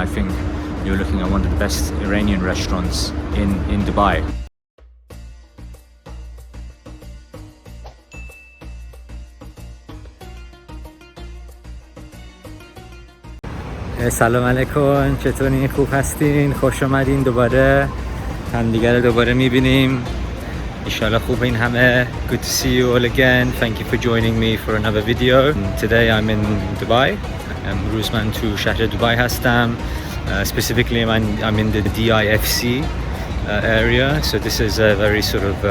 I think you're looking at one of the best Iranian restaurants in Dubai. سلام علیکم، چطورین؟ خوب هستین؟ خوش آمدین دوباره همدیگه رو دوباره میبینیم. Inshallah خوب این همه. Good to see you all again. Thank you for joining me for another video. Today I'm in Dubai. روزمن تو شهر دبی هستم. Specifically I'm in the DIFC area. So this is a very sort of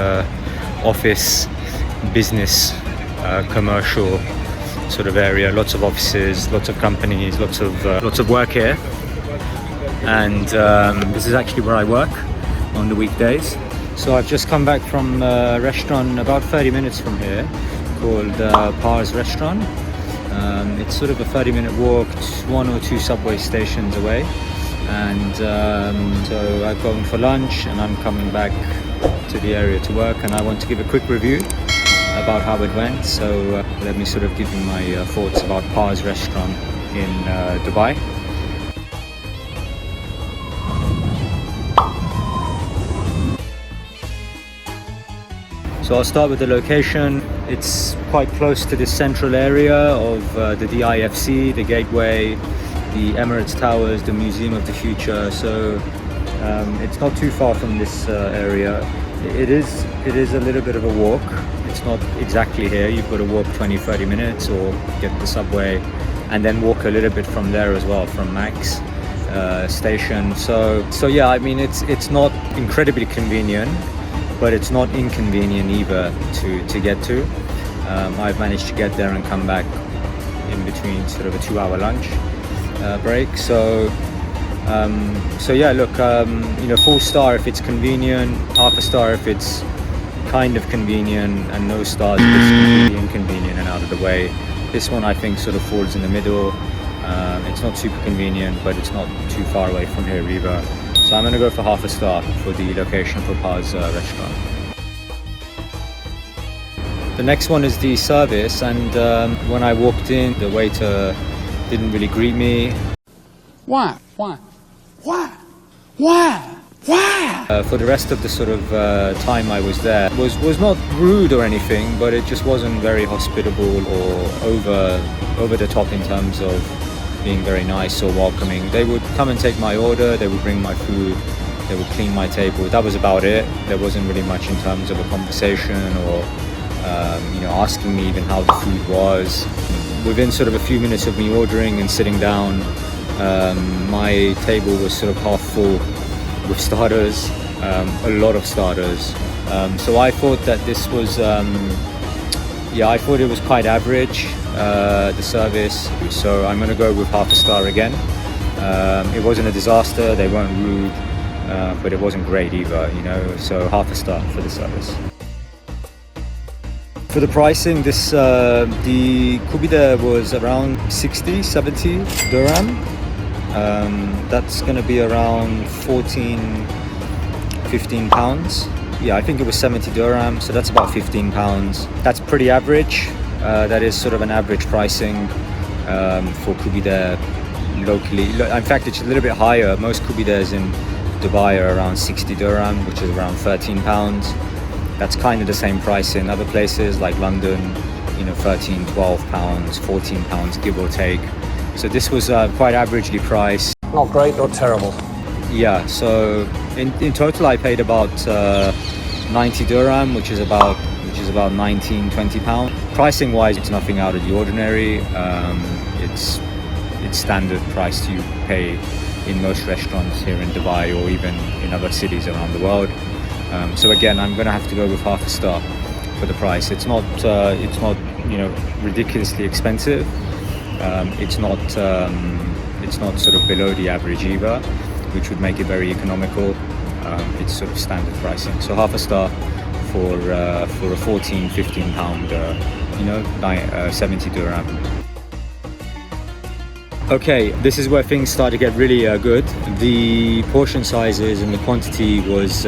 office, business, commercial sort of area. Lots of offices, lots of companies, lots of work here. And this is actually where I work on the weekdays. So I've just come back from a restaurant about 30 minutes from here called Pars Restaurant. It's sort of a 30-minute walk, one or two subway stations away. And so I've gone for lunch and I'm coming back to the area to work, and I want to give a quick review about how it went. So let me sort of give you my thoughts about Pars Restaurant in Dubai. So I'll start with the location. It's quite close to the central area of the DIFC, the Gateway, the Emirates Towers, the Museum of the Future. So it's not too far from this area. It is a little bit of a walk. It's not exactly here. You've got to walk 20-30 minutes or get the subway and then walk a little bit from there as well, from Max station. So yeah, I mean it's not incredibly convenient, but it's not inconvenient either to get to. I've managed to get there and come back in between sort of a 2-hour lunch break. So yeah, look, you know, 4 star if it's convenient, half a star if it's kind of convenient, and no stars if it's completely inconvenient and out of the way. This one I think sort of falls in the middle. It's not super convenient, but it's not too far away from here either. So I'm going to go for half a star for the location for Pars Restaurant. The next one is the service, and when I walked in, the waiter didn't really greet me. Why? For the rest of the sort of time I was there, was not rude or anything, but it just wasn't very hospitable or over the top in terms of being very nice or welcoming. They would come and take my order, they would bring my food, they would clean my table. That was about it. There wasn't really much in terms of a conversation or you know, asking me even how the food was. Within sort of a few minutes of me ordering and sitting down, my table was sort of half full with starters, a lot of starters. So I thought that this was, yeah, I thought it was quite average, the service. So I'm going to go with half a star again. It wasn't a disaster, they weren't rude, but it wasn't great either, you know, so half a star for the service. For the pricing, this the Koobideh was around 60-70 dirham. That's going to be around 14-15 pounds. Yeah, I think it was 70 dirham, so that's about 15 pounds. That's pretty average. That is sort of an average pricing for Koobideh locally. In fact, it's a little bit higher. Most Koobidehs in Dubai are around 60 dirham, which is around 13 pounds. That's kind of the same price in other places like London, you know, 13, 12 pounds, 14 pounds, give or take. So this was quite averagely priced. Not great, not terrible. Yeah, so in total I paid about 90 dirham, which is about 19-20 pounds. Pricing wise, it's nothing out of the ordinary. It's standard price you pay in most restaurants here in Dubai or even in other cities around the world. So again, I'm gonna have to go with half a star for the price. It's not you know, ridiculously expensive. It's not sort of below the average either, which would make it very economical. It's sort of standard pricing. So half a star for a 14-15 pound, you know, 70 dirham. Okay, this is where things start to get really good. The portion sizes and the quantity was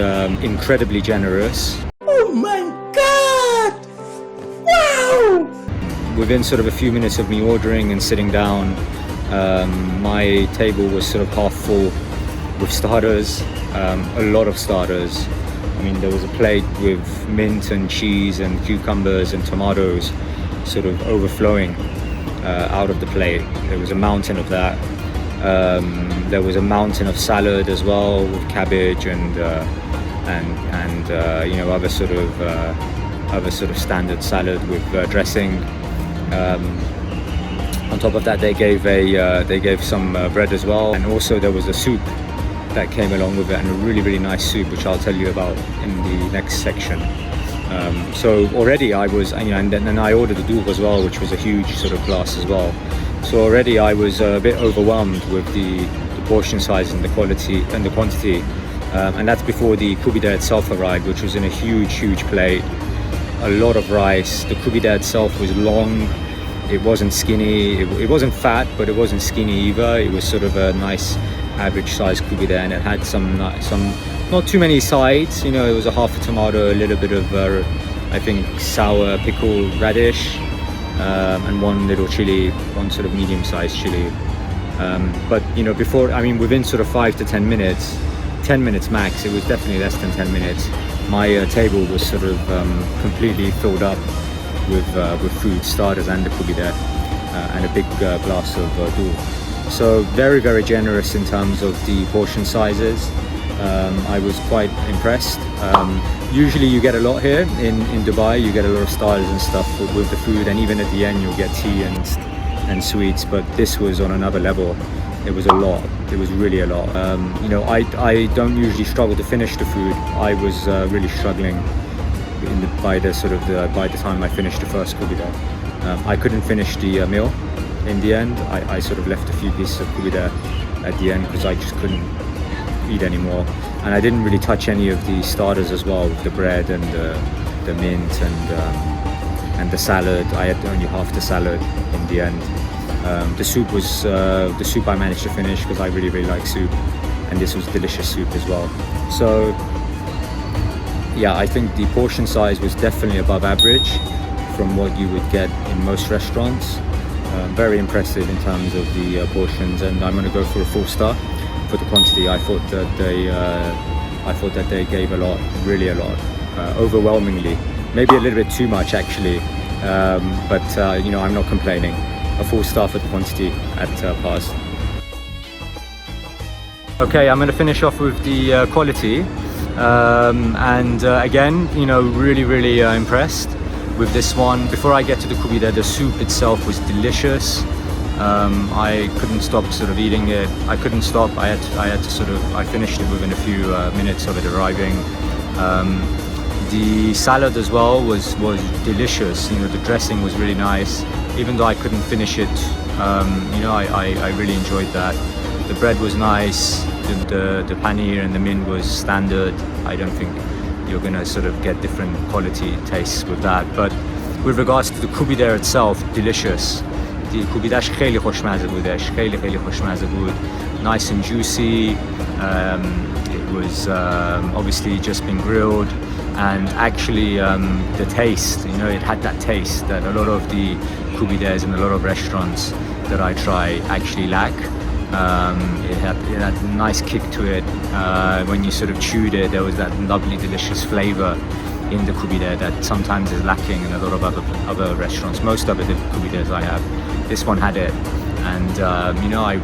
incredibly generous. Oh my God! Wow! Within sort of a few minutes of me ordering and sitting down, My table was sort of half full with starters, a lot of starters. I mean, there was a plate with mint and cheese and cucumbers and tomatoes sort of overflowing out of the plate. There was a mountain of that. There was a mountain of salad as well with cabbage and you know, other sort of standard salad with dressing. On top of that, they gave some bread as well, and also there was a soup that came along with it, and a really nice soup, which I'll tell you about in the next section. So already I was, you know, and then I ordered the dough as well, which was a huge sort of glass as well. So already I was a bit overwhelmed with the portion size and the quality and the quantity, and that's before the Koobideh itself arrived, which was in a huge plate. A lot of rice. The Koobideh itself was long. It wasn't skinny. It wasn't fat, but it wasn't skinny either. It was sort of a nice average size Koobideh, and it had some not too many sides. You know, it was a half a tomato, a little bit of I think sour pickled radish, and one little chili, one sort of medium-sized chili. But you know, before, I mean, within sort of 5 to 10 minutes, 10 minutes max, it was definitely less than 10 minutes, my table was sort of completely filled up with food, starters and the Koobideh, and a big glass of dough. So very generous in terms of the portion sizes. I was quite impressed. Usually you get a lot here in Dubai. You get a lot of starters and stuff with the food, and even at the end you'll get tea and sweets, but this was on another level. It was a lot. It was really a lot. You know, I don't usually struggle to finish the food. I was really struggling by the time I finished the first Koobideh. I couldn't finish the meal in the end. I sort of left a few pieces of Koobideh at the end because I just couldn't eat anymore. And I didn't really touch any of the starters as well, with the bread and the mint and the salad. I had only half the salad in the end. The soup I managed to finish because I really like soup, and this was delicious soup as well. So yeah, I think the portion size was definitely above average from what you would get in most restaurants. Very impressive in terms of the portions, and I'm going to go for a 4-star for the quantity. I thought that they gave a lot, really a lot, overwhelmingly. Maybe a little bit too much actually, but you know, I'm not complaining. A 4-star for the quantity at Pars. Okay, I'm going to finish off with the quality, and again, you know, really impressed with this one. Before I get to the Koobideh, the soup itself was delicious. I couldn't stop sort of eating it. I couldn't stop. I had to sort of, I finished it within a few minutes of it arriving. The salad as well was delicious. You know, the dressing was really nice. Even though I couldn't finish it, you know, I really enjoyed that. The bread was nice. The paneer and the mint was standard. I don't think you're gonna sort of get different quality tastes with that. But with regards to the Koobideh itself, delicious. The Koobidehش خیلی خوشمزه بودش. خیلی خوشمزه بود. Nice and juicy. It was obviously just been grilled, and actually the taste, you know, it had that taste that a lot of the Koobidehs in a lot of restaurants that I try actually lack. It had a nice kick to it. When you sort of chewed it, there was that lovely, delicious flavor in the Koobideh that sometimes is lacking in a lot of other restaurants. Most of the Koobidehs I have, this one had it, and you know, I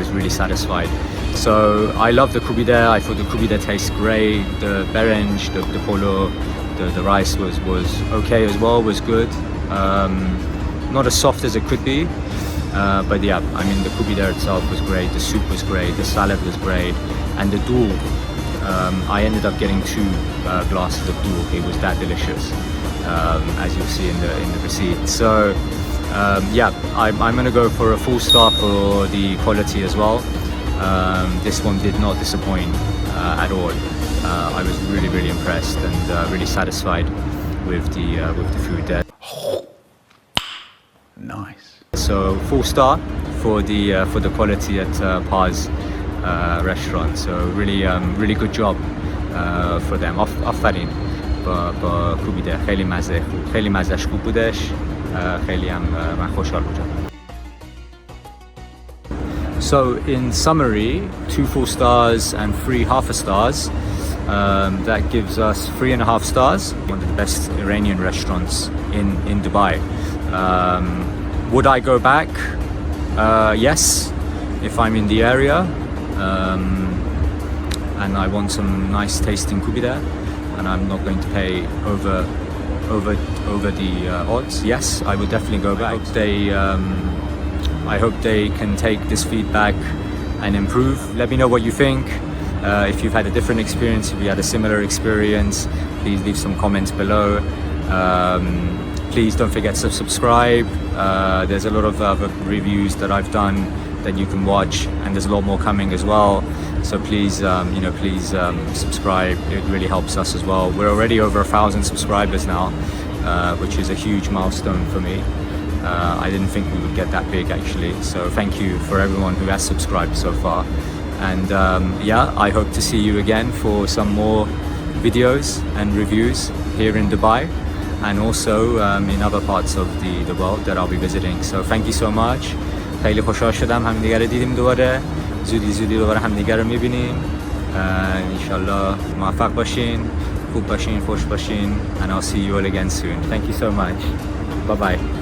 was really satisfied. So I love the Koobideh. I thought the Koobideh tastes great. The berenj, the polo, the rice was okay as well, was good. Not as soft as it could be, but yeah, I mean, the Koobideh itself was great. The soup was great. The salad was great, and the dough. I ended up getting 2 glasses of dough. It was that delicious, as you'll see in the receipt. So yeah, I'm gonna go for a 4-star for the quality as well. This one did not disappoint at all. I was really impressed and really satisfied with the food there. Nice. So 4-star for the quality at Pars restaurant. So really good job for them. آفرین با کوبیده. خیلی مزهش خوب بودش. خیلی هم من خوشحال بودم. So in summary, 2 full stars and 3 half a stars. That gives us 3.5 stars. One of the best Iranian restaurants in Dubai. Would I go back? Yes, if I'm in the area and I want some nice tasting Koobideh and I'm not going to pay over the odds. Yes, I would definitely go back. I hope they can take this feedback and improve. Let me know what you think. If you've had a different experience, if you had a similar experience, please leave some comments below. Please don't forget to subscribe. There's a lot of other reviews that I've done that you can watch, and there's a lot more coming as well. So please, please subscribe. It really helps us as well. We're already over 1,000 subscribers now, which is a huge milestone for me. I didn't think we would get that big actually. So thank you for everyone who has subscribed so far. And I hope to see you again for some more videos and reviews here in Dubai and also in other parts of the world that I'll be visiting. So thank you so much. خیلی خوشحال شدم همدیگه رو دیدیم دوباره. زودی دوباره همدیگه رو میبینیم. انشالله موفق باشین، خوب باشین، خوش باشین. And I'll see you all again soon. Thank you so much. Bye bye.